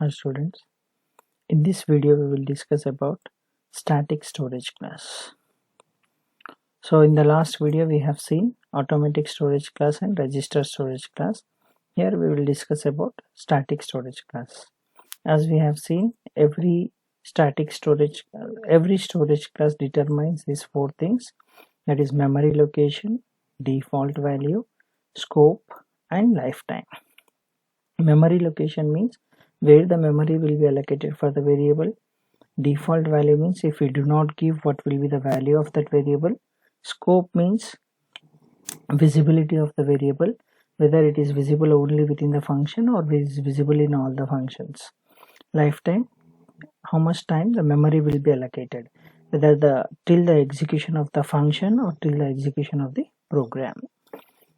Hi students, in this video we will discuss about static storage class. So in the last video we have seen automatic storage class and register storage class. Here we will discuss about static storage class. As we have seen, every storage class determines these four things, that is memory location, default value, scope and lifetime. Memory location means where the memory will be allocated for the variable. Default value means if we do not give, what will be the value of that variable. Scope means visibility of the variable, whether it is visible only within the function or is visible in all the functions. Lifetime, how much time the memory will be allocated, whether till the execution of the function or till the execution of the program.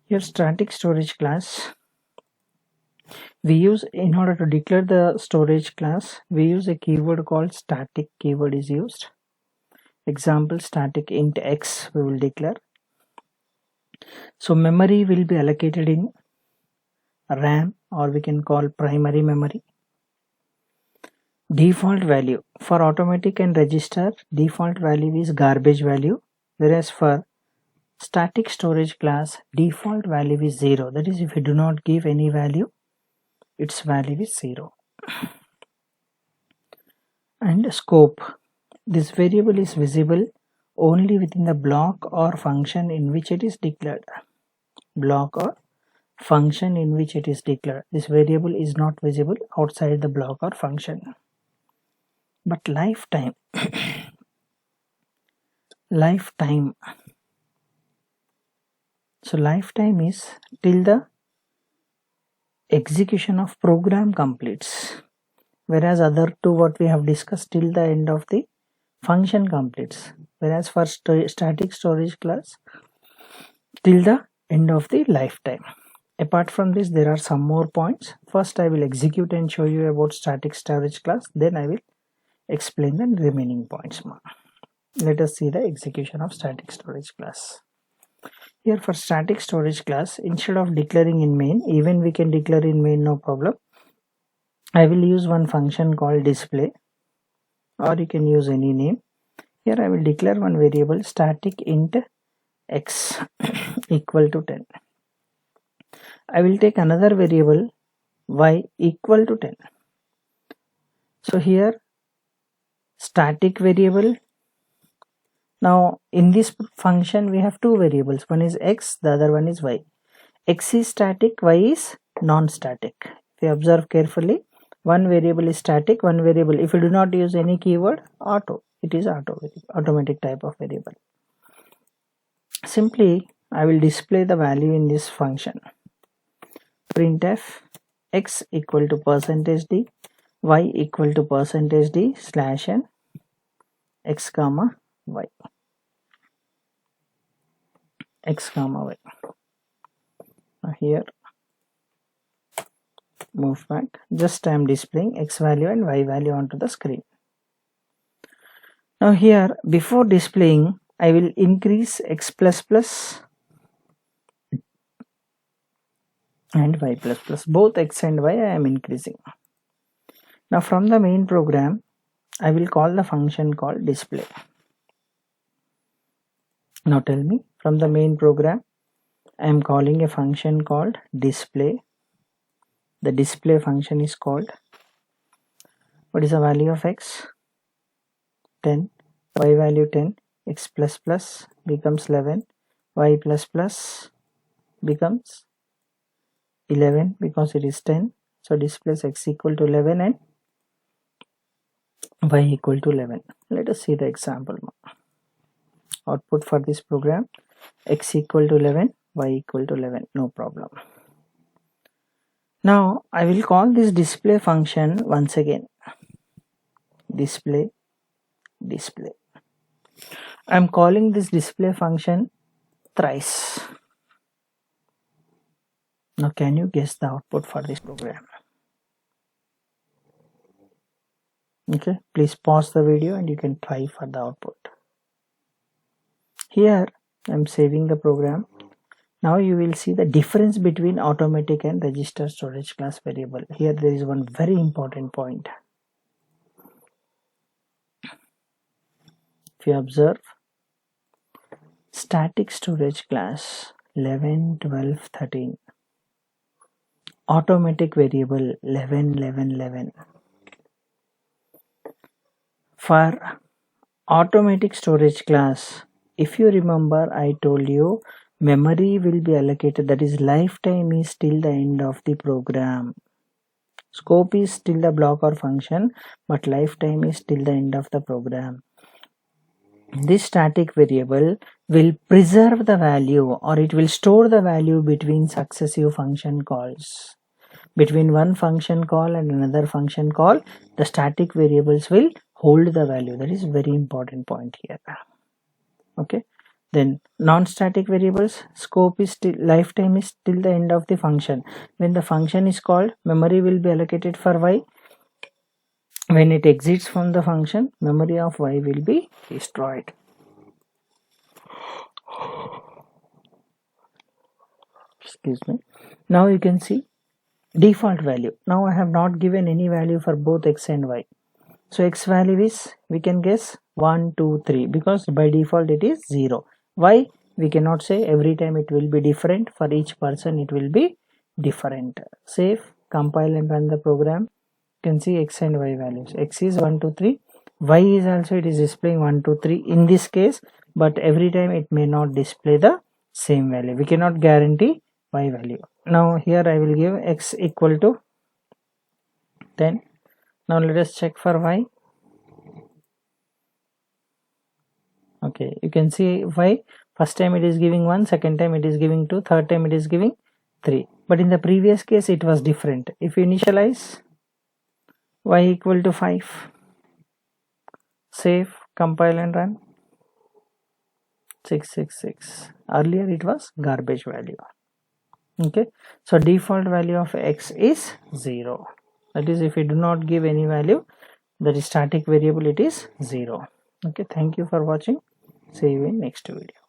Here static storage class, we use, in order to declare the storage class, we use a keyword called static keyword is used. Example, static int x we will declare. So memory will be allocated in RAM, or we can call primary memory. Default value, for automatic and register, default value is garbage value, whereas for static storage class, default value is 0. That is, if we do not give any value, its value is 0. And scope, this variable is visible only within the block or function in which it is declared. Block or function in which it is declared. This variable is not visible outside the block or function. But lifetime, so lifetime is till the execution of program completes, whereas other two what we have discussed till the end of the function completes, whereas for static storage class till the end of the lifetime. Apart from this, there are some more points. First I will execute and show you about static storage class, then I will explain the remaining points more. Let us see the execution of static storage class. Here for static storage class, instead of declaring in main, even we can declare in main, no problem. I will use one function called display, or you can use any name. Here I will declare one variable static int x equal to 10. I will take another variable y equal to 10. So here static variable. Now in this function we have two variables, one is x, the other one is y. X is static, y is non-static. If you observe carefully, one variable is static, one variable, if you do not use any keyword, auto, it is automatic type of variable. Simply I will display the value in this function. Printf x equal to %d, y equal to %d slash n x comma y, x comma y. Now here move back, just I am displaying x value and y value onto the screen. Now here, before displaying, I will increase x plus plus and y plus plus, both x and y I am increasing. Now from the main program I will call the function called display. Now tell me, from the main program I am calling a function called display. The display function is called, what is the value of x? 10, y value 10, x plus plus becomes 11, y plus plus becomes 11 because it is 10. So displays x equal to 11 and y equal to 11. Let us see the example. Output for this program, x equal to 11, y equal to 11, no problem. Now I will call this display function once again. Display. I am calling this display function thrice. Now can you guess the output for this program? Okay, please pause the video and you can try for the output. Here I am saving the program. Now you will see the difference between automatic and register storage class variable. Here there is one very important point. If you observe, static storage class 11, 12, 13, automatic variable 11, 11, 11. For automatic storage class, if you remember, I told you memory will be allocated, that is lifetime is till the end of the program. Scope is still the block or function, but lifetime is till the end of the program. This static variable will preserve the value, or it will store the value between successive function calls. Between one function call and another function call, the static variables will hold the value. That is very important point here. Okay. Then non-static variables, scope is till, lifetime is till the end of the function. When the function is called, memory will be allocated for y. When it exits from the function, memory of y will be destroyed. Excuse me. Now you can see default value. Now I have not given any value for both x and y. So x value is, we can guess 1, 2, 3, because by default it is 0. Why? We cannot say, every time it will be different. For each person it will be different. Save, compile and run the program. You can see x and y values. X is 1, 2, 3. Y is also, it is displaying 1, 2, 3 in this case, but every time it may not display the same value. We cannot guarantee y value. Now here I will give x equal to 10. Now let us check for y. Okay, you can see y, first time it is giving 1, second time it is giving 2, third time it is giving 3. But in the previous case it was different. If you initialize, y equal to 5. Save, compile and run. 666. Earlier it was garbage value. Okay, so default value of x is 0. That is, if we do not give any value, that is static variable, it is 0. Okay, thank you for watching. See you in next video.